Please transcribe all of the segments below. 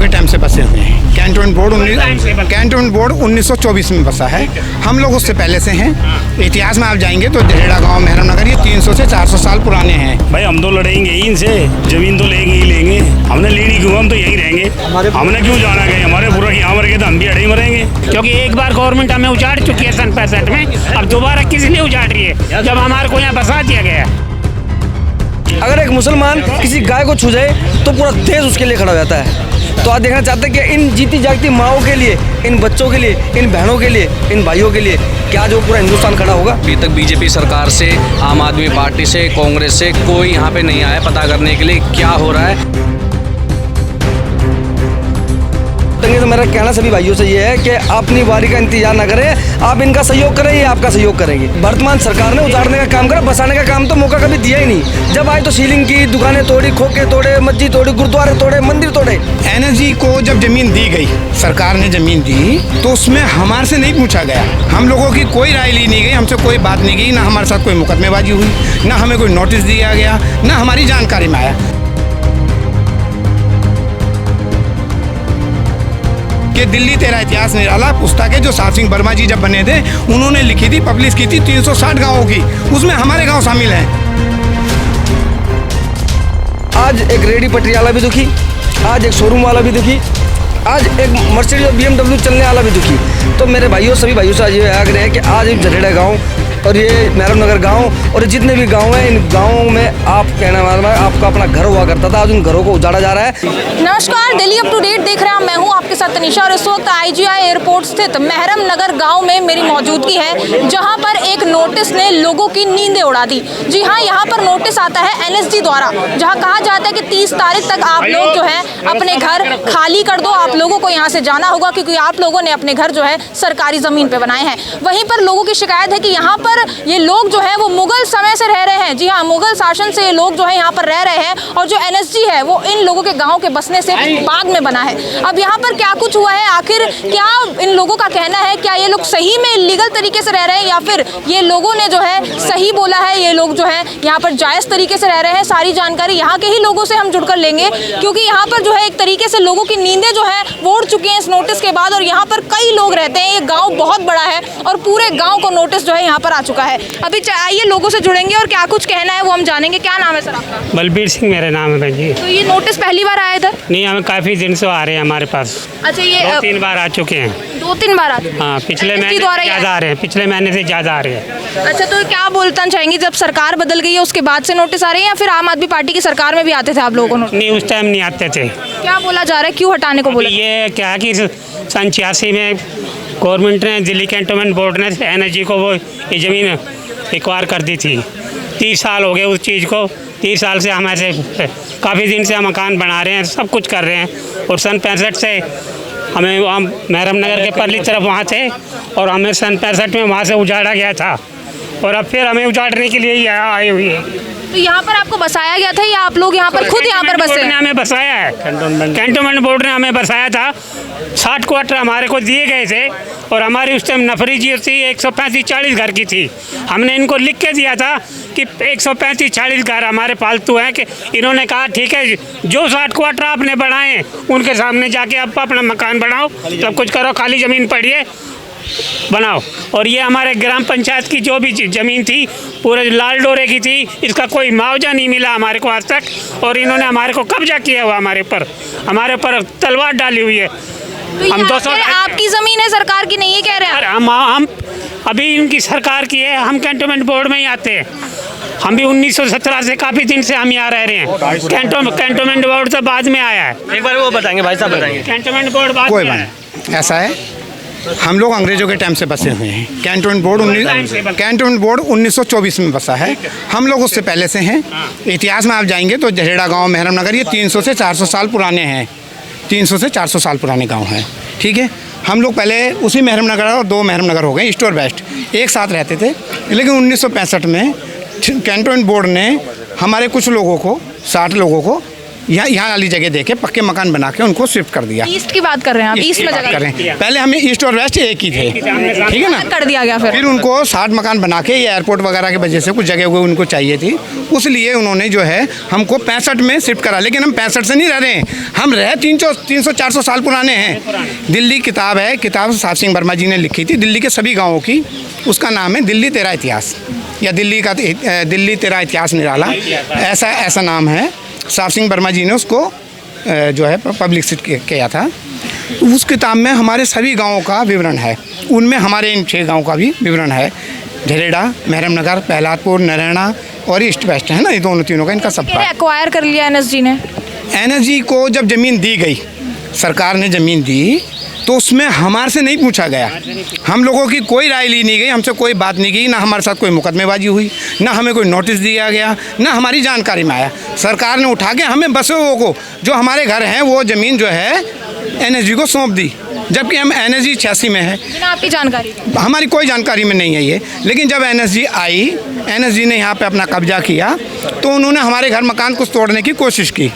के टाइम से बसे हुए हैं। कैंटोनमेंट बोर्ड 1924 में बसा है। हम लोग उससे पहले से हैं। इतिहास में आप जाएंगे तो जहेड़ा गांव, मेहरम नगर, ये 300 से 400 साल पुराने हैं। भाई हम तो लड़ेंगे ही इनसे, जमीन तो लेंगे ही लेंगे। हमने लेनी क्यों, हम तो यहीं रहेंगे। हमने क्यों जाना कहीं, हमारे पूरा यहाँ मर गए तो हम भी अड़े ही मरेंगे। क्योंकि एक बार गवर्नमेंट हमें उजाड़ चुकी है सन 65 में, अब दोबारा किस लिए उजाड़ रही है जब हमारे को यहाँ बसा दिया गया। अगर एक मुसलमान किसी गाय को छू जाए तो पूरा देश उसके लिए खड़ा हो जाता है। तो आज देखना चाहते हैं कि इन जीती जागती माओं के लिए, इन बच्चों के लिए, इन बहनों के लिए, इन भाइयों के लिए क्या जो पूरा हिंदुस्तान खड़ा होगा। अभी तक बीजेपी सरकार से, आम आदमी पार्टी से, कांग्रेस से कोई यहाँ पे नहीं आया पता करने के लिए क्या हो रहा है। तो मेरा कहना सभी भाइयों से ये है कि अपनी बारी का इंतजार ना करें, आप इनका सहयोग करें, ये आपका सहयोग करेंगे। वर्तमान सरकार ने उजाड़ने का काम करा, बसाने का काम तो मौका कभी दिया ही नहीं। जब आए तो सीलिंग की, दुकानें तोड़ी, खोखे तोड़े, मस्जिद तोड़ी, गुरुद्वारे तोड़े, मंदिर तोड़े। एनएसजी को जब जमीन दी गई, सरकार ने जमीन दी, तो उसमें हमारे से नहीं पूछा गया। हम लोगों की कोई राय ली नहीं गई, हमसे कोई बात नहीं की, ना हमारे साथ कोई मुकदमेबाजी हुई, ना हमें कोई नोटिस दिया गया, ना हमारी जानकारी में आया कि दिल्ली तेरा इतिहास निराला पुस्तक है जो साहब सिंह वर्मा जी जब बने थे उन्होंने लिखी थी, पब्लिश की थी 360 गाँवों की, उसमें हमारे गाँव शामिल हैं। आज एक रेडी पटरी वाला भी दुखी, आज एक शोरूम वाला भी दुखी, आज एक मर्सिडीज और BMW चलने वाला भी दुखी। तो मेरे भाइयों, सभी भाइयों से ये आग्रह है कि आज एक जरेड़ा गाँव और ये मेहरम नगर गाँव और जितने भी गाँव हैं, इन गाँवों में आप कहना मालूम है आपका अपना घर हुआ करता था, आज उन घरों को उजाड़ा जा रहा है। नमस्कार, दिल्ली अप टू डेट देख रहे हैं, मैं हूं आपके साथ तनिषा और इस वक्त IGI एयरपोर्ट स्थित मेहरम नगर गांव में मेरी मौजूदगी है, जहां पर एक नोटिस ने लोगों की नींदें उड़ा दी। जी हां, यहां पर नोटिस आता है NSG द्वारा, जहां कहा जाता है कि 30 तारीख तक आप लोग जो है अपने घर खाली कर दो, आप लोगों को यहाँ से जाना होगा क्योंकि आप लोगों ने अपने घर जो है सरकारी जमीन पे बनाए हैं। वहीं पर लोगों की शिकायत है कि यहाँ पर ये लोग जो है वो मुगल समय से रह रहे हैं। जी हाँ, मुगल शासन से ये लोग जो है यहाँ पर रह रहे हैं और जो NSG है वो इन लोगों के गांव के बसने से बाद में बना है। अब यहाँ पर क्या कुछ हुआ है, आखिर क्या इन लोगों का कहना है, क्या ये लोग सही में लीगल तरीके से रह रहे हैं या फिर ये लोगों ने जो है सही बोला है, ये लोग जो है यहाँ पर जायज़ तरीके से रह रहे हैं। सारी जानकारी यहाँ के ही लोगों से हम जुड़कर लेंगे क्योंकि यहाँ पर जो है एक तरीके से लोगों की नींदें जो है वो उड़ चुकी हैं इस नोटिस के बाद और यहाँ पर कई लोग रहते हैं। ये गाँव बहुत बड़ा है और पूरे गाँव को नोटिस जो है यहाँ पर आ चुका है। अभी आइए लोगों से जुड़ेंगे और क्या कुछ कहना है वो हम जानेंगे। क्या नाम है सर आपका? बलबीर सिंह मेरा नाम है बहन जी। तो ये नोटिस पहली बार आया इधर? नहीं, हमें काफ़ी दिन से आ रहे हैं हमारे पास। अच्छा, ये 2-3 बार आ चुके हैं। 2-3 बार आ चुके हैं? हाँ, पिछले महीने से ज़्यादा आ रहे हैं, पिछले महीने से ज़्यादा आ रहे हैं। अच्छा, तो क्या बोलना चाहेंगे, जब सरकार बदल गई है उसके बाद से नोटिस आ रहे हैं या फिर आम आदमी पार्टी की सरकार में भी आते थे आप लोगों को? नहीं, उस टाइम नहीं आते थे। क्या बोला जा रहा है, क्यों हटाने को बोला? ये क्या है कि सन 86 में गवर्नमेंट ने, दिल्ली कैंटोनमेंट बोर्ड ने NSG को वो ये ज़मीन एक्वायर कर दी थी। 30 साल हो गए उस चीज़ को, 30 साल से हमारे काफ़ी दिन से हम मकान बना रहे हैं, सब कुछ कर रहे हैं। और सन 65 से हम मेहरम नगर के परली तरफ वहाँ थे और हमें सन 65 में वहाँ से उजाड़ा गया था और अब फिर हमें उजाड़ने के लिए ही आए हुई है। तो यहाँ पर आपको बसाया गया था या आप लोग यहाँ पर खुद यहाँ पर बसे? हमें बसाया है, कैंटोनमेंट बोर्ड ने हमें बसाया था। 60 क्वार्टर हमारे को दिए गए थे और हमारी उस टाइम नफरी जी थी 135-40 घर की थी। हमने इनको लिख के दिया था कि 135-40 घर हमारे फालतू हैं, कि इन्होंने कहा ठीक है जो 60 क्वार्टर आपने बनाए उनके सामने जाके आप अपना मकान बनाओ, सब कुछ करो, खाली ज़मीन पड़ी है बनाओ। और ये हमारे ग्राम पंचायत की जो भी ज़मीन थी पूरे लाल डोरे की थी, इसका कोई मुआवजा नहीं मिला हमारे को आज तक और इन्होंने हमारे को कब्जा किया हुआ, हमारे ऊपर तलवार डाली हुई है। तो हम 200 आपकी ज़मीन है, सरकार की नहीं है कह रहे हैं? हम अभी इनकी सरकार की है, हम कैंटोनमेंट बोर्ड में ही आते हैं। हम भी 1917 से काफ़ी दिन से हम यहाँ रह रहे हैं। कैंटोनमेंट बोर्ड तो बाद में आया है। एक बार वो बताएंगे भाई साहब, बताएंगे। कैंटोनमेंट बोर्ड बाद कोई में बात, ऐसा है हम लोग अंग्रेजों के टाइम से बसे हुए हैं। कैंटोनमेंट बोर्ड 1924 में बसा है। हम लोग उससे पहले से हैं। इतिहास में आप जाएंगे तो जहेड़ा गांव, मेहरम नगर, ये 300 से 400 साल पुराने हैं। 300 से 400 साल पुराने गांव हैं, ठीक है। हम लोग पहले उसी मेहरम नगर और 2 मेहरम नगर हो गए, ईस्ट और वेस्ट, एक साथ रहते थे। लेकिन 1965 में कैंटोनमेंट बोर्ड ने हमारे कुछ लोगों को, 60 लोगों को यहाँ वाली जगह देके पक्के मकान बना के उनको शिफ्ट कर दिया। ईस्ट की बात कर रहे हैं आप, ईस्ट में बात जगह कर रहे हैं। पहले हमें ईस्ट और वेस्ट एक ही थे, ठीक है ना, कर दिया गया। फिर उनको 60 मकान बना के ये एयरपोर्ट वगैरह की वजह से कुछ जगह हुए उनको चाहिए थी, उसलिए उन्होंने जो है हमको 65 में शिफ्ट करा। लेकिन हम 65 से नहीं रह रहे हैं, हम रहे 300-400 साल पुराने हैं। दिल्ली किताब है, किताब साफ सिंह वर्मा जी ने लिखी थी दिल्ली के सभी गाँवों की, उसका नाम है दिल्ली तेरा इतिहास, या दिल्ली तेरा इतिहास निराला, ऐसा नाम है। साफ सिंह वर्मा जी ने उसको जो है पब्लिसिट किया था। उस किताब में हमारे सभी गांवों का विवरण है, उनमें हमारे इन 6 गांवों का भी विवरण है। झरेड़ा, मेहरम नगर, प्रहलादपुर, नरैना और ईस्ट वेस्ट है ना, ये दोनों तीनों का, इनका सबका एक्वायर कर लिया एनएसजी ने। एनएसजी को जब ज़मीन दी गई, सरकार ने ज़मीन दी, तो उसमें हमारे से नहीं पूछा गया, हम लोगों की कोई राय ली नहीं गई, हमसे कोई बात नहीं की, ना हमारे साथ कोई मुकदमेबाजी हुई, ना हमें कोई नोटिस दिया गया, ना हमारी जानकारी में आया। सरकार ने उठा के हमें बसों को जो हमारे घर हैं वो ज़मीन जो है एनएसजी को सौंप दी, जबकि हम एनएसजी 86 में है, बिना आपकी जानकारी, हमारी कोई जानकारी में नहीं है ये। लेकिन जब एनएसजी आई, एनएसजी ने यहाँ पे अपना कब्जा किया, तो उन्होंने हमारे घर मकान कुछ तोड़ने की कोशिश की,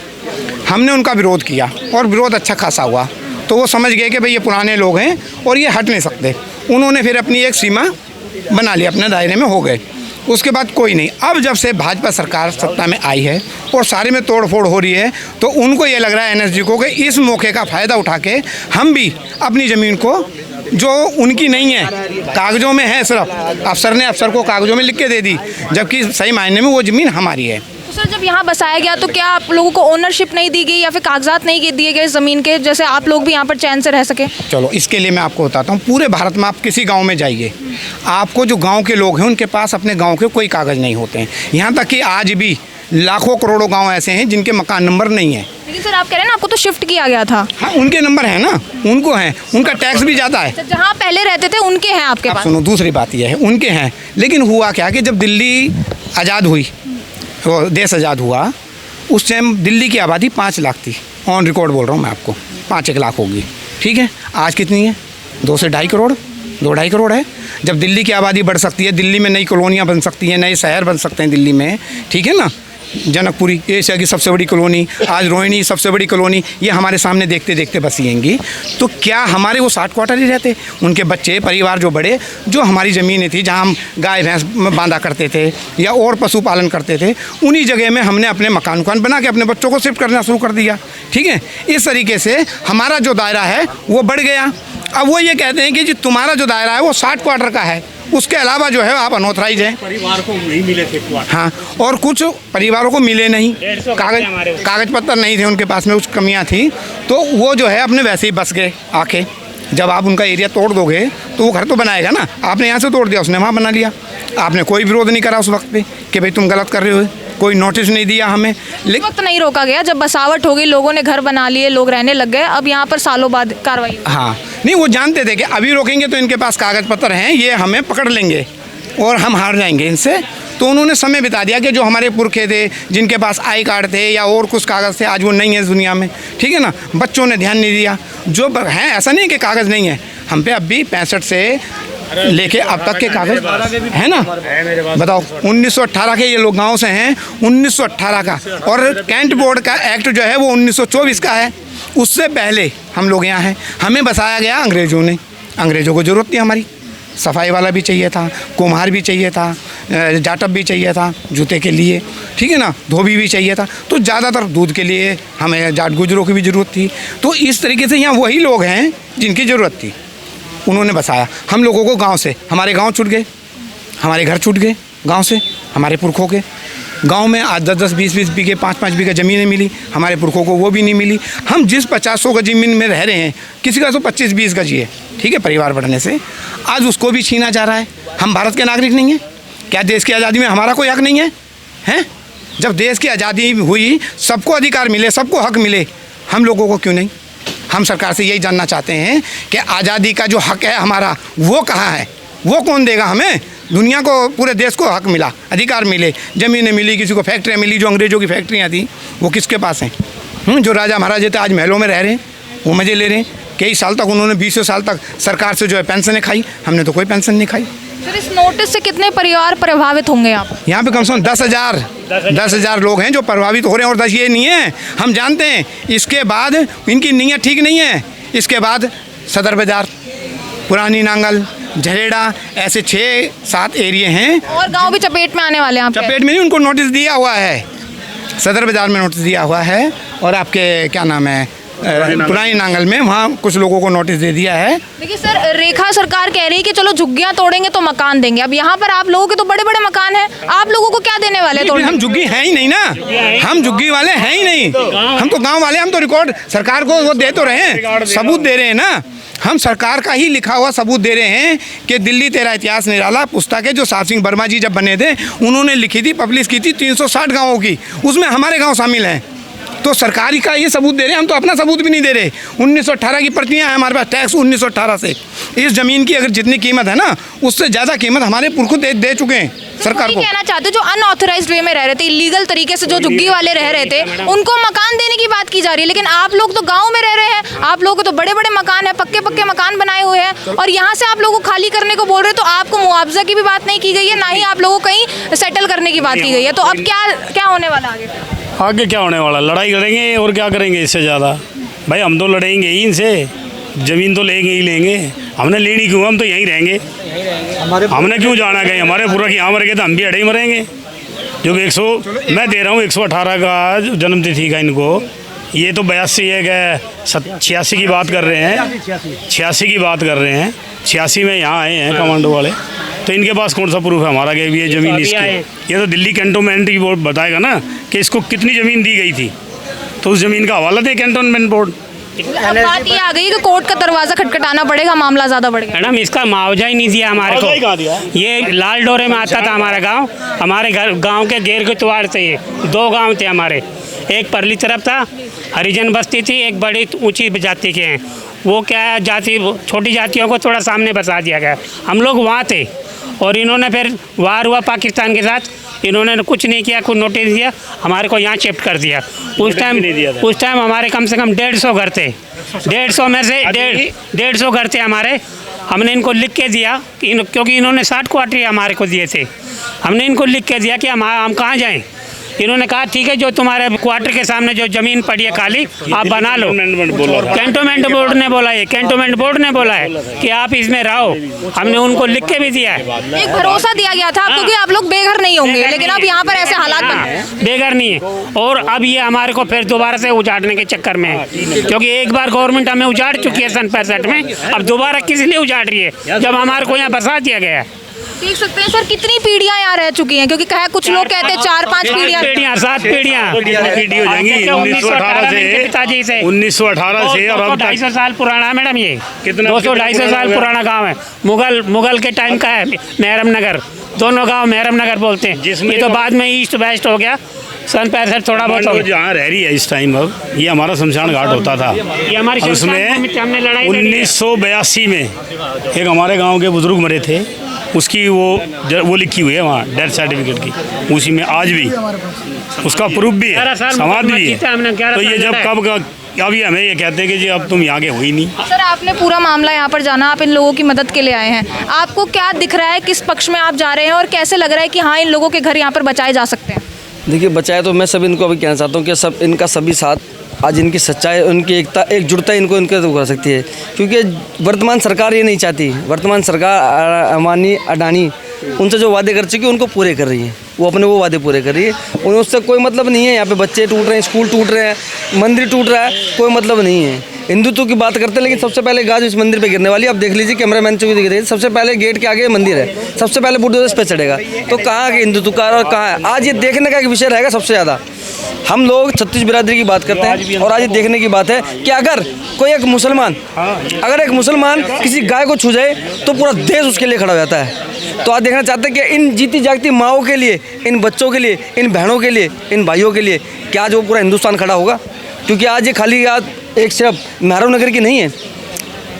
हमने उनका विरोध किया और विरोध अच्छा खासा हुआ। तो वो समझ गए कि भाई ये पुराने लोग हैं और ये हट नहीं सकते, उन्होंने फिर अपनी एक सीमा बना ली, अपने दायरे में हो गए। उसके बाद कोई नहीं। अब जब से भाजपा सरकार सत्ता में आई है और सारे में तोड़ फोड़ हो रही है, तो उनको ये लग रहा है एनएसजी को कि इस मौके का फ़ायदा उठा के हम भी अपनी ज़मीन को, जो उनकी नहीं है, कागज़ों में है, सिर्फ अफसर ने अफसर को कागज़ों में लिख के दे दी, जबकि सही मायने में वो ज़मीन हमारी है। सर जब यहाँ बसाया गया तो क्या आप लोगों को ओनरशिप नहीं दी गई या फिर कागजात नहीं दिए गए ज़मीन के, जैसे आप लोग भी यहाँ पर चैन से रह सके? चलो इसके लिए मैं आपको बताता हूँ। पूरे भारत में आप किसी गांव में जाइए, आपको जो गांव के लोग हैं उनके पास अपने गांव के कोई कागज़ नहीं होते हैं। यहाँ तक कि आज भी लाखों करोड़ों गांव ऐसे हैं जिनके मकान नंबर नहीं है। लेकिन सर आप कह रहे हैं ना आपको तो शिफ्ट किया गया था। हाँ, उनके नंबर है ना, उनको हैं, उनका टैक्स भी जाता है। जहाँ पहले रहते थे उनके हैं आपके पास? सुनो, दूसरी बात यह है, उनके हैं। लेकिन हुआ क्या कि जब दिल्ली आज़ाद हुई, तो देश आज़ाद हुआ, उस टाइम दिल्ली की आबादी 5 लाख थी, ऑन रिकॉर्ड बोल रहा हूँ मैं आपको, 5-1 लाख होगी, ठीक है। आज कितनी है? 2 से 2.5 करोड़, 2-2.5 करोड़ है। जब दिल्ली की आबादी बढ़ सकती है, दिल्ली में नई कॉलोनियाँ बन सकती हैं, नए शहर बन सकते हैं दिल्ली में, ठीक है ना। जनकपुरी एशिया की सबसे बड़ी कॉलोनी, आज रोहिणी सबसे बड़ी कॉलोनी, ये हमारे सामने देखते देखते बसिएंगी। तो क्या हमारे वो 60 क्वार्टर ही रहते? उनके बच्चे, परिवार जो बड़े, जो हमारी ज़मीनें थी जहाँ हम गाय भैंस बांधा करते थे या और पशुपालन करते थे, उन्हीं जगह में हमने अपने मकान बना के अपने बच्चों को शिफ्ट करना शुरू कर दिया, ठीक है। इस तरीके से हमारा जो दायरा है वो बढ़ गया। अब वो ये कहते हैं कि जी तुम्हारा जो दायरा है वो 60 क्वार्टर का है, उसके अलावा जो है आप अनऑथराइज हैं। परिवार को नहीं मिले थे क्वार्टर। हाँ, और कुछ परिवारों को मिले नहीं, कागज पत्र नहीं थे उनके पास में, कुछ कमियां थी, तो वो जो है अपने वैसे ही बस गए आके। जब आप उनका एरिया तोड़ दोगे तो वो घर तो बनाएगा ना, आपने यहाँ से तोड़ दिया, उसने वहाँ बना लिया, आपने कोई विरोध नहीं करा उस वक्त पे कि भाई तुम गलत कर रहे हो, कोई नोटिस नहीं दिया हमें। लेकिन वक्त नहीं रोका गया, जब बसावट हो गई, लोगों ने घर बना लिए, लोग रहने लग गए, अब यहाँ पर सालों बाद कार्रवाई। हाँ, नहीं, वो जानते थे कि अभी रोकेंगे तो इनके पास कागज़ पत्र हैं, ये हमें पकड़ लेंगे और हम हार जाएंगे इनसे। तो उन्होंने समय बिता दिया कि जो हमारे पुरखे थे, जिनके पास आई कार्ड थे या और कुछ कागज़ थे, आज वो नहीं है इस दुनिया में, ठीक है ना। बच्चों ने ध्यान नहीं दिया, जो हैं, ऐसा नहीं कि कागज़ नहीं है, हम पे अब भी 65 से लेके अब तक के कागज़ है ना। बताओ, 1918 के ये लोग गाँव से हैं, 1918 का, और कैंट बोर्ड का एक्ट जो है वो 1924 का है, उससे पहले हम लोग यहाँ हैं। हमें बसाया गया अंग्रेज़ों ने, अंग्रेज़ों को ज़रूरत थी हमारी, सफाई वाला भी चाहिए था, कुम्हार भी चाहिए था, जाटब भी चाहिए था जूते के लिए, ठीक है ना, धोबी भी चाहिए था, तो ज़्यादातर दूध के लिए हमें जाट गुजरों की भी ज़रूरत थी। तो इस तरीके से यहाँ वही लोग हैं जिनकी ज़रूरत थी, उन्होंने बसाया। हम लोगों को गांव से, हमारे गांव छूट गए, हमारे घर छूट गए गांव से, हमारे पुरखों के गांव में आज 10-10, 20-20 बीघे, 5-5 बीघा ज़मीनें मिली, हमारे पुरखों को वो भी नहीं मिली। हम जिस 50-100 गज ज़मीन में रह रहे हैं, किसी का तो 25-20 गज ही है, ठीक है, परिवार बढ़ने से, आज उसको भी छीना जा रहा है। हम भारत के नागरिक नहीं हैं क्या? देश की आज़ादी में हमारा कोई हक नहीं है? हैं? जब देश की आज़ादी हुई, सबको अधिकार मिले, सबको हक मिले, हम लोगों को क्यों नहीं? हम सरकार से यही जानना चाहते हैं कि आज़ादी का जो हक है हमारा, वो कहाँ है? वो कौन देगा हमें? दुनिया को, पूरे देश को हक मिला, अधिकार मिले, ज़मीनें मिली, किसी को फैक्ट्रियाँ मिली, जो अंग्रेज़ों की फैक्ट्रियाँ थी वो किसके पास हैं? जो राजा महाराजे थे आज महलों में रह रहे हैं, वो मज़े ले रहे हैं। कई साल तक उन्होंने, 20 साल तक सरकार से जो है पेंशनें खाई, हमने तो कोई पेंशन नहीं खाई। सर इस नोटिस से कितने परिवार प्रभावित होंगे आप? यहाँ पे कम से कम 10,000 लोग हैं जो प्रभावित हो रहे हैं। और 10 ये नहीं है, हम जानते हैं इसके बाद इनकी नीयत ठीक नहीं है। इसके बाद सदर बाज़ार, पुरानी नांगल, झरेड़ा, ऐसे 6-7 एरिए हैं और गांव भी चपेट में आने वाले हैं आपके? चपेट में नहीं, उनको नोटिस दिया हुआ है, सदर बाज़ार में नोटिस दिया हुआ है। और आपके क्या नाम है, पुरानी नांगल में, वहाँ कुछ लोगों को नोटिस दे दिया है। देखिए सर, रेखा सरकार कह रही है कि चलो झुग्गियां तोड़ेंगे तो मकान देंगे। अब यहाँ पर आप लोगों के तो बड़े बड़े मकान हैं, आप लोगों को क्या देने वाले? लेकिन हम झुग्गी हैं ही नहीं ना, हम झुग्गी वाले हैं ही नहीं, हम तो गांव वाले। हम तो रिकॉर्ड सरकार को वो दे तो रहे हैं, सबूत दे रहे हैं ना। हम सरकार का ही लिखा हुआ सबूत दे रहे हैं कि दिल्ली तेरा इतिहास निराला पुस्तक है जो साहब सिंह वर्मा जी जब बने थे उन्होंने लिखी थी, पब्लिश की थी 360 गाँवों की, उसमें हमारे गाँव शामिल हैं। तो सरकारी का ये सबूत दे रहे हैं, हम तो अपना सबूत भी नहीं दे रहे। 1918 की प्रतियां हैं हमारे पास, टैक्स 1918 से। इस ज़मीन की अगर जितनी कीमत है ना, उससे ज़्यादा कीमत हमारे पुरखों दे चुके हैं सरकार को। कहना चाहते जो अनऑथराइज्ड वे में रह रहे थे, इलीगल तरीके से जो झुग्गी वाले रह रहे थे, उनको मकान देने की बात की जा रही है। लेकिन आप लोग तो गाँव में रह रहे हैं, आप लोगों को तो बड़े बड़े मकान है, पक्के मकान बनाए हुए हैं, और यहाँ से आप लोगों को खाली करने को बोल रहे हो। तो आपको मुआवजा की भी बात नहीं की गई है, ना ही आप लोगों को कहीं सेटल करने की बात की गई है। तो अब क्या होने वाला आगे? आगे क्या होने वाला, लड़ाई करेंगे और क्या करेंगे इससे ज़्यादा। भाई हम तो लड़ेंगे ही इनसे, ज़मीन तो लेंगे ही लेंगे। हमने लेनी क्यों, हम तो यहीं रहेंगे। हमने क्यों जाना कहीं, हमारे पूरा यहाँ मर गए तो हम भी अड़े ही मरेंगे। जो कि 100 मैं दे रहा हूँ 118 का जन्मतिथि का इनको, ये तो 82 है, 86 की बात कर रहे हैं, 86 की बात कर रहे हैं। 86 में यहाँ आए हैं कमांडो वाले, तो इनके पास कौन सा प्रूफ है हमारा कि ये ज़मीन इसकी? ये तो दिल्ली कैंटोनमेंट की बोर्ड बताएगा ना कि इसको कितनी ज़मीन दी गई थी, तो उस ज़मीन का हवाला दे कैंटोनमेंट बोर्ड। अब बात ये आ गई कि कोर्ट का दरवाजा खटखटाना पड़ेगा, मामला ज़्यादा बढ़ गया। मैडम इसका मुआवजा ही नहीं दिया हमारे को। ये लाल डोरे में आता था हमारा गांव, हमारे गांव के घेर के त्योहार थे। ये 2 गांव थे हमारे, एक परली तरफ था हरिजन बस्ती थी, एक बड़ी ऊंची जाति के हैं। वो क्या जाति, छोटी जातियों को थोड़ा सामने बसा दिया गया। हम लोग वहाँ थे और इन्होंने फिर वार हुआ पाकिस्तान के साथ, इन्होंने कुछ नहीं किया, कुछ नोटिस दिया, हमारे को यहाँ शिफ्ट कर दिया। उस टाइम हमारे कम से कम 150 घर थे, 150 में से 150 घर थे हमारे। हमने इनको लिख के दिया क्योंकि इन्होंने 60 क्वार्टर हमारे को दिए थे। हमने इनको लिख के दिया कि हम कहाँ जाएँ। इन्होंने कहा ठीक है, जो तुम्हारे क्वार्टर के सामने जो ज़मीन पड़ी है खाली, आप बना लो। कैंटोनमेंट बोर्ड ने बोला, ये कैंटोनमेंट बोर्ड ने बोला है कि आप इसमें रहो। हमने उनको लिख के भी दिया है। एक भरोसा दिया गया था आपको कि आप लोग बेघर नहीं होंगे, लेकिन अब यहाँ पर ऐसे हालात बन बेघर नहीं है। और अब ये हमारे को फिर दोबारा से उजाड़ने के चक्कर में है, क्योंकि एक बार गवर्नमेंट हमें उजाड़ चुकी है सन 65 में। अब दोबारा किस लिए उजाड़ रही है जब हमारे को यहाँ बसा दिया गया है? देख सकते हैं सर कितनी पीढ़ियां यहाँ रह चुकी हैं, क्योंकि कुछ लोग कहते हैं 4-5 पीढ़ियां, 7 पीढ़ियां पीढ़ी हो जाएंगी। 1918 से 1918 से और अब 250 साल पुराना है मैडम। ये कितना 250 साल पुराना गांव है। मुगल के टाइम का है मेहरम नगर, दोनों गांव मेहरम नगर बोलते हैं। ये तो बाद में ईस्ट वेस्ट हो गया, सन 65 थोड़ा बहुत हो जहाँ रह रही है इस टाइम। अब ये हमारा शमशान घाट होता था, ये हमारी उसमें हमने लड़ाई 1982 में एक हमारे गांव के बुजुर्ग मरे थे, उसकी वो लिखी हुई है वहाँ डेथ सर्टिफिकेट की, उसी में आज भी उसका प्रूफ भी है, समाधि भी है। तो ये जब कब अभी हमें ये कहते हैं कि जी अब तुम यहाँ के हो ही नहीं। सर आपने पूरा मामला यहाँ पर जाना, आप इन लोगों की मदद के लिए आए हैं, आपको क्या दिख रहा है, किस पक्ष में आप जा रहे हैं और कैसे लग रहा है कि हाँ इन लोगों के घर यहाँ पर बचाए जा सकते हैं? देखिए, बचाए तो मैं सब इनको अभी कहना चाहता हूँ कि सब इनका सभी साथ, आज इनकी सच्चाई, उनकी एकता, एकजुटता इनको तो कर सकती है। क्योंकि वर्तमान सरकार ये नहीं चाहती, वर्तमान सरकार अमानी अडानी उनसे जो वादे कर चुकी है उनको पूरे कर रही है, वो अपने वो वादे पूरे कर रही है। उन्हें उससे कोई मतलब नहीं है। यहाँ पे बच्चे टूट रहे हैं, स्कूल टूट रहे हैं, मंदिर टूट रहा है, कोई मतलब नहीं है। हिंदुत्व की बात करते हैं, लेकिन सबसे पहले गाज इस मंदिर पे गिरने वाली है। अब देख लीजिए, कैमरामैन से भी दिख रही है, सबसे पहले गेट के आगे मंदिर है, सबसे पहले बुलडोजर पे चढ़ेगा। तो कहाँ के हिंदुत्व का और कहाँ है? आज ये देखने का एक विषय रहेगा सबसे ज़्यादा। हम लोग 36 बिरादरी की बात करते हैं और आज ये देखने की बात है कि अगर कोई एक मुसलमान किसी गाय को छू जाए तो पूरा देश उसके लिए खड़ा हो जाता है। तो आज देखना चाहते हैं कि इन जीती जागती माओं के लिए, इन बच्चों के लिए, इन बहनों के लिए, इन भाइयों के लिए क्या आज वो पूरा हिंदुस्तान खड़ा होगा? क्योंकि आज ये खाली याद एक सिर्फ मेहरम नगर की नहीं है,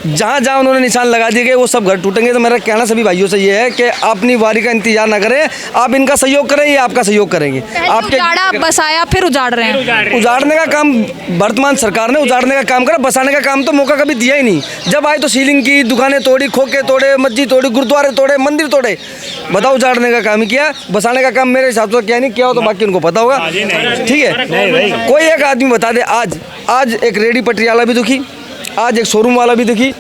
जहाँ जहाँ उन्होंने निशान लगा दिए गए वो सब घर टूटेंगे। तो मेरा कहना सभी भाइयों से ये है कि अपनी बारी का इंतजार ना करें, आप इनका सहयोग करें, ये आपका सहयोग करेंगे। आपके उजाड़ा बसाया फिर उजाड़ रहे हैं। उजाड़ने का काम वर्तमान सरकार ने उजाड़ने का काम करा, बसाने का काम तो मौका कभी दिया ही नहीं। जब आए तो सीलिंग की, दुकानें तोड़ी, खोखे तोड़े, मस्जिद तोड़ी, गुरुद्वारे तोड़े, मंदिर तोड़े। बताओ, उजाड़ने का काम ही किया, बसाने का काम मेरे हिसाब से क्या नहीं किया हो, तो बाकी उनको पता होगा। ठीक है, कोई एक आदमी बता दे, आज एक रेडी पटरी वाला भी दुखी, आज एक शोरूम वाला भी दुखी,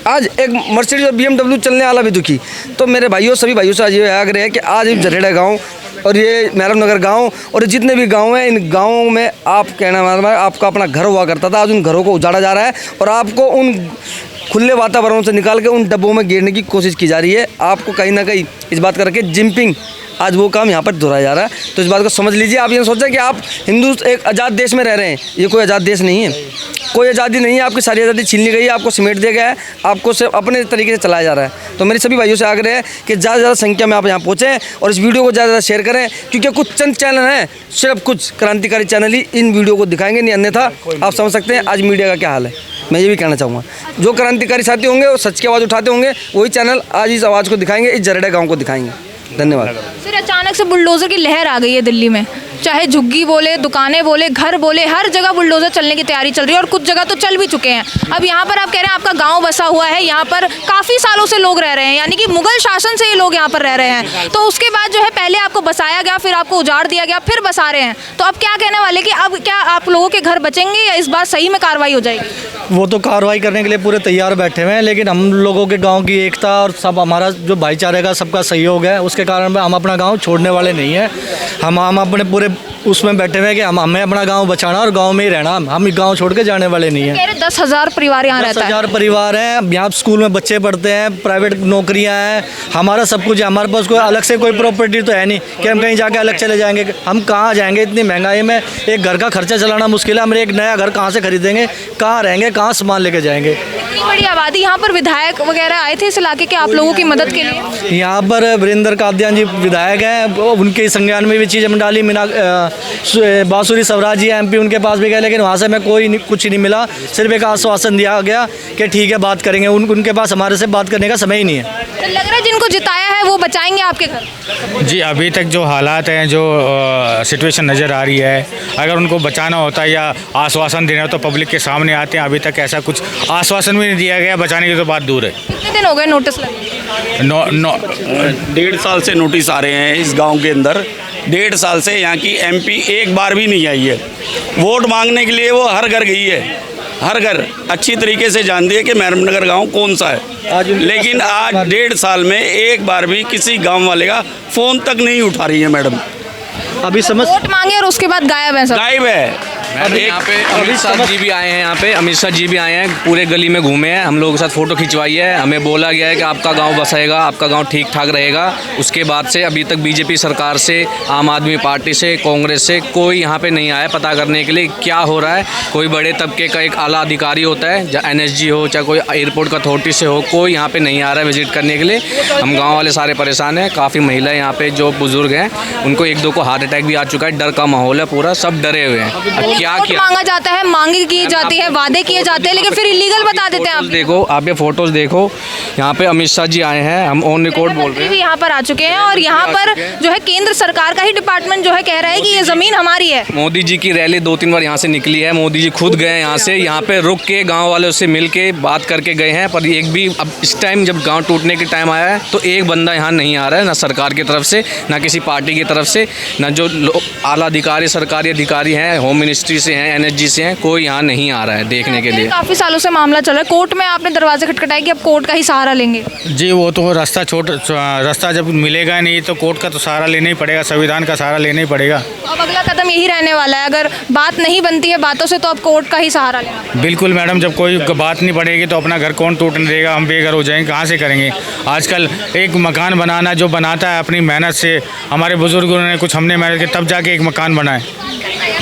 आज एक मर्सिडीज और BMW चलने वाला भी दुखी। तो मेरे भाइयों, सभी भाइयों से आज ये आग्रह है कि आज झरेड़ा गांव और ये महरम नगर गांव और जितने भी गांव हैं, इन गांवों में आप कहना मतलब आपका अपना घर हुआ करता था, आज उन घरों को उजाड़ा जा रहा है और आपको उन खुले वातावरण से निकाल के उन डब्बों में गिरने की कोशिश की जा रही है। आपको कहीं ना कहीं इस बात करके जिम्पिंग आज वो काम यहाँ पर दोहराया जा रहा है। तो इस बात को समझ लीजिए। आप ये सोचें कि आप हिंदू एक आज़ाद देश में रह रहे हैं, ये कोई आज़ाद देश नहीं है, कोई आज़ादी नहीं है। आपकी सारी आज़ादी छीन ली गई है, आपको समेट दिया गया है, आपको सिर्फ अपने तरीके से चलाया जा रहा है। तो मेरे सभी भाइयों से आग्रह है कि ज़्यादा से ज़्यादा संख्या में आप यहाँ पहुँचें और इस वीडियो को ज़्यादा से ज़्यादा शेयर करें, क्योंकि कुछ चंद चैनल हैं, सिर्फ कुछ क्रांतिकारी चैनल ही इन वीडियो को दिखाएंगे, नहीं अन्यथा आप समझ सकते हैं आज मीडिया का क्या हाल है। मैं ये भी कहना चाहूँगा, जो क्रांतिकारी साथी होंगे वो सच की आवाज़ उठाते होंगे, वही चैनल आज इस आवाज़ को दिखाएंगे, इस झरेड़ा गाँव को दिखाएंगे। धन्यवाद। फिर अचानक से बुलडोजर की लहर आ गई है दिल्ली में, चाहे झुग्गी बोले, दुकानें बोले, घर बोले, हर जगह बुलडोजर चलने की तैयारी चल रही है और कुछ जगह तो चल भी चुके हैं। अब यहाँ पर आप कह रहे हैं आपका गांव बसा हुआ है, यहाँ पर काफ़ी सालों से लोग रह रहे हैं, यानी कि मुगल शासन से ये लोग यहाँ पर रह रहे हैं। तो उसके बाद जो है पहले आपको बसाया गया, फिर आपको उजाड़ दिया गया, फिर बसा रहे हैं। तो अब क्या कहने वाले कि अब क्या आप लोगों के घर बचेंगे या इस बार सही में कार्रवाई हो जाएगी? वो तो कार्रवाई करने के लिए पूरे तैयार बैठे हुए हैं, लेकिन हम लोगों के गांव की एकता और सब हमारा जो भाईचारे का सबका सहयोग है, उसके कारण हम अपना गांव छोड़ने वाले नहीं हैं। हम अपने पूरे उसमें बैठे हुए हैं कि हमें अपना गांव बचाना और गांव में ही रहना, हम गांव छोड़ के जाने वाले नहीं हैं। 10,000 परिवार यहाँ रहता है। 10,000 परिवार हैं, यहाँ स्कूल में बच्चे पढ़ते हैं, प्राइवेट नौकरियां हैं, हमारा सब कुछ है। हमारे पास कोई अलग से कोई प्रॉपर्टी तो है नहीं कि हम कहीं जाके अलग चले जाएंगे। हम कहाँ जाएंगे इतनी महंगाई में? एक घर का खर्चा चलाना मुश्किल है, हम एक नया घर कहाँ से खरीदेंगे, कहाँ रहेंगे, कहाँ सामान लेके जाएंगे? इतनी बड़ी आबादी, यहाँ पर विधायक वगैरह आए थे इस इलाके के आप लोगों की मदद के लिए? यहाँ पर वीरेंद्र कादियान जी विधायक हैं, उनके संज्ञान में भी चीज़ हम डाली। बांसुरी स्वराज जी MP, उनके पास भी गए, लेकिन वहाँ से हमें कुछ नहीं मिला। सिर्फ एक आश्वासन दिया गया कि ठीक है बात करेंगे। उनके पास हमारे से बात करने का समय ही नहीं है। तो लग रहा है जिनको जिताया है वो बचाएंगे आपके घर? जी, अभी तक जो हालात हैं, जो सिचुएशन नज़र आ रही है, अगर उनको बचाना होता है या आश्वासन देना तो पब्लिक के सामने आते हैं। अभी तक ऐसा कुछ आश्वासन भी नहीं दिया गया, बचाने की तो बात दूर है। कितने दिन हो गए नोटिस लगे? 1.5 साल से नोटिस आ रहे हैं इस गांव के अंदर। 1.5 साल से यहाँ की MP एक बार भी नहीं आई है। वोट मांगने के लिए वो हर घर गई है, हर घर अच्छी तरीके से जानती है कि महरम नगर गांव कौन सा है, लेकिन आज 1.5 साल में एक बार भी किसी गांव वाले का फ़ोन तक नहीं उठा रही है मैडम। अभी समझ वोट मांगे और उसके बाद गायब है सब। गायब है। यहाँ पे अमित शाह जी भी आए हैं, यहाँ पे अमित शाह जी भी आए हैं, पूरे गली में घूमे हैं, हम लोगों के साथ फ़ोटो खिंचवाई है। हमें बोला गया है कि आपका गांव बसाएगा, आपका गांव ठीक ठाक रहेगा। उसके बाद से अभी तक BJP सरकार से, आम आदमी पार्टी से, कांग्रेस से कोई यहाँ पे नहीं आया पता करने के लिए क्या हो रहा है। कोई बड़े तबके का एक आला अधिकारी होता है, चाहे NSG हो, चाहे कोई एयरपोर्ट का अथॉरिटी से हो, कोई यहाँ पर नहीं आ रहा है विजिट करने के लिए। हम गाँव वाले सारे परेशान हैं। काफ़ी महिलाएँ यहाँ पर जो बुज़ुर्ग हैं, उनको 1-2 को हार्ट अटैक भी आ चुका है। डर का माहौल है पूरा, सब डरे हुए हैं। अब क्या मांगा जाता है, मांगे की जाती है, वादे किए जाते हैं, लेकिन फिर इलीगल बता देते हैं। आप देखो, आप ये फोटोज देखो, यहाँ पे अमित शाह जी आए हैं, हम ऑन रिकॉर्ड बोल रहे हैं, भी यहाँ पर आ चुके हैं और यहाँ पर जो है केंद्र सरकार का ही डिपार्टमेंट जो है कह रहा है कि ये जमीन हमारी है। मोदी जी की रैली 2-3 बार यहाँ से निकली है, मोदी जी खुद गए यहाँ से, यहाँ पे रुक के गांव वालों से मिल के बात करके गए हैं। पर एक भी अब इस टाइम जब गांव टूटने के टाइम आया है तो एक बंदा यहाँ नहीं आ रहा है, ना सरकार की तरफ से, ना किसी पार्टी की तरफ से, ना जो आला अधिकारी सरकारी अधिकारी हैं, होम मिनिस्ट्री से हैं, NSG से हैं, कोई यहाँ नहीं आ रहा है देखने के लिए। काफ़ी सालों से मामला चल रहा है, कोर्ट में आपने दरवाजे खटखटाए कि अब कोर्ट का ही सहारा लेंगे? जी, वो तो रास्ता जब मिलेगा नहीं तो कोर्ट का तो सहारा लेना ही पड़ेगा, संविधान का सहारा लेना ही पड़ेगा। अब अगला कदम यही रहने वाला है, अगर बात नहीं बनती है बातों से तो अब कोर्ट का ही सहारा लेना? बिल्कुल मैडम, जब कोई बात नहीं पड़ेगी तो अपना घर कौन टूटने देगा? हम बेघर हो जाएंगे, कहाँ से करेंगे? आजकल एक मकान बनाना जो बनाता है अपनी मेहनत से, हमारे बुजुर्गों ने कुछ हमने मेहनत की तब जाके एक मकान बनाए,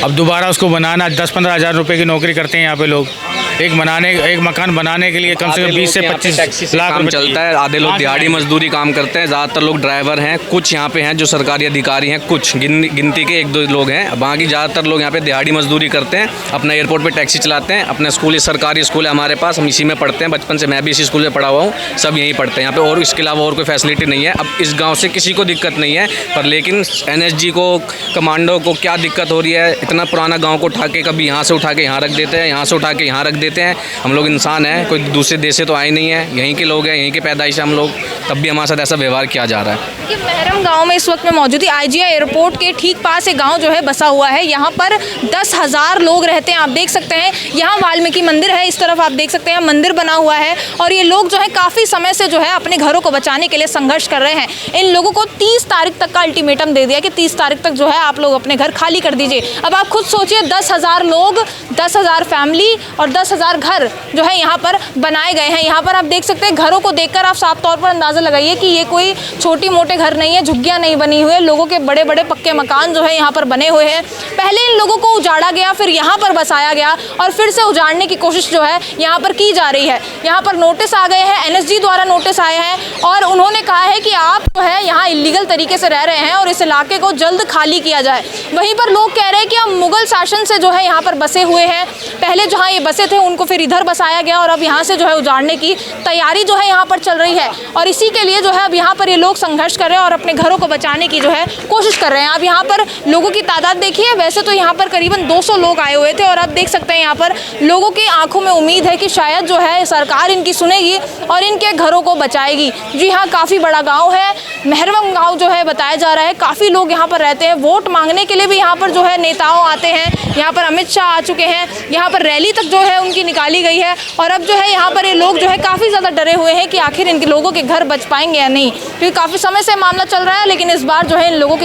अब दोबारा उसको बनाना 10-15 हज़ार रुपये की नौकरी करते हैं यहाँ पे लोग। एक मकान बनाने के लिए कम से कम 20 से 25 लाख काम रुपए चलता है। आधे लोग दिहाड़ी मजदूरी काम करते हैं, ज़्यादातर लोग ड्राइवर हैं, कुछ यहाँ पे हैं जो सरकारी अधिकारी हैं, कुछ गिनती के 1-2 लोग हैं, बाकी ज़्यादातर लोग यहाँ पे दिहाड़ी मजदूरी करते हैं, अपना एयरपोर्ट पे टैक्सी चलाते हैं, अपने स्कूल सरकारी स्कूल है हमारे पास, हम इसी में पढ़ते हैं, बचपन से मैं भी इसी स्कूल में पढ़ा हुआ हूँ, सब यहीं पढ़ते हैं यहाँ पे, और इसके अलावा और कोई फैसिलिटी नहीं है। अब इस गाँव से किसी को दिक्कत नहीं है, पर लेकिन NSG को, कमांडो को क्या दिक्कत हो रही है, इतना पुराना गाँव को उठा के कभी यहाँ से उठा के यहाँ रख देते हैं, यहाँ से उठा के यहाँ रख देते हैं। हम लोग इंसान हैं, कोई दूसरे देश से तो आए नहीं है, यहीं के लोग हैं, यहीं के पैदाइश हम लोग, तब भी हमारे साथ ऐसा व्यवहार किया जा रहा है। कि महरम गांव में इस वक्त में मौजूद है। IGI एयरपोर्ट के ठीक पास एक गांव जो है बसा हुआ है। यहाँ पर 10,000 लोग रहते हैं। आप देख सकते हैं यहाँ वाल्मीकि मंदिर है, इस तरफ आप देख सकते हैं मंदिर बना हुआ है, और ये लोग जो है काफ़ी समय से जो है अपने घरों को बचाने के लिए संघर्ष कर रहे हैं। इन लोगों को 30 तारीख तक का अल्टीमेटम दे दिया कि 30 तारीख तक जो है आप लोग अपने घर खाली कर दीजिए। अब आप खुद सोचिए, 10,000 लोग, 10,000 फैमिली और 10,000 घर जो है यहाँ पर बनाए गए हैं। यहाँ पर आप देख सकते हैं, घरों को देखकर आप साफ तौर पर अंदाज़ा लगाइए कि ये कोई छोटी मोटे घर नहीं है, झुग्गियाँ नहीं बनी हुई है, लोगों के बड़े बड़े पक्के मकान जो है यहाँ पर बने हुए हैं। पहले इन लोगों को उजाड़ा गया, फिर यहाँ पर बसाया गया, और फिर से उजाड़ने की कोशिश जो है यहाँ पर की जा रही है। यहाँ पर नोटिस आ गए हैं, NSG द्वारा नोटिस आए हैं, और उन्होंने कहा है कि आप जो है यहाँ इलीगल तरीके से रह रहे हैं और इस इलाके को जल्द खाली किया जाए। वहीं पर लोग कह रहे हैं कि हम मुगल शासन से जो है यहाँ पर बसे हुए हैं, पहले जहाँ ये बसे थे उनको फिर इधर बसाया गया, और अब यहाँ से जो है उजाड़ने की तैयारी जो है यहाँ पर चल रही है, और इसी के लिए जो है अब यहाँ पर ये लोग संघर्ष कर रहे हैं और अपने घरों को बचाने की जो है कोशिश कर रहे हैं। अब यहाँ पर लोगों की तादाद देखिए, वैसे तो यहाँ पर करीबन 200 लोग आए हुए थे, और अब देख सकते हैं यहाँ पर लोगों की आंखों में उम्मीद है कि शायद जो है सरकार इनकी सुनेगी और इनके घरों को बचाएगी। जी हाँ, काफ़ी बड़ा गाँव है, महरम गाँव जो है बताया जा रहा है, काफ़ी लोग यहाँ पर रहते हैं। वोट मांगने के लिए भी यहाँ पर जो है नेताओं आते हैं, यहाँ पर अमित शाह आ चुके हैं, यहाँ पर रैली तक जो है उनकी निकाली गई है, और अब जो है यहाँ पर ये लोग जो है काफ़ी ज़्यादा डरे हुए हैं कि आखिर इनके लोगों के घर बच पाएंगे या नहीं, क्योंकि काफ़ी समय से मामला चल रहा है, लेकिन इस बार जो है इन लोगों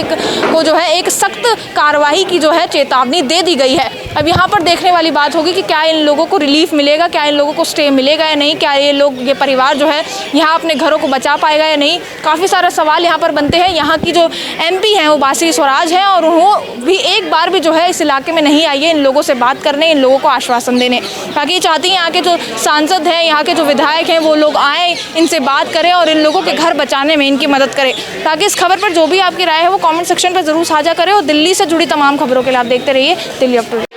को जो है एक सख्त कार्रवाई की जो है चेतावनी दे दी गई है। अब यहाँ पर देखने वाली बात होगी कि क्या इन लोगों को रिलीफ मिलेगा, क्या इन लोगों को स्टे मिलेगा या नहीं, क्या ये परिवार जो है यहाँ अपने घरों को बचा पाएगा या नहीं। काफ़ी सारे सवाल यहाँ पर बनते हैं। यहाँ की जो MP हैं वो बासी स्वराज हैं, और वो भी एक बार भी जो है इस इलाके में नहीं आई है इन लोगों से बात करने, इन लोगों को आश्वासन देने। बाकी चाहती हैं यहाँ के जो सांसद हैं, यहाँ के जो विधायक हैं, वो लोग आएँ, इनसे बात करें और इन लोगों के घर बचाने में इनकी मदद करें। ताकि इस खबर पर जो भी आपकी राय है वो कमेंट सेक्शन पर ज़रूर साझा करें, और दिल्ली से जुड़ी तमाम खबरों के लिए आप देखते रहिए दिल्ली अप टू डेट।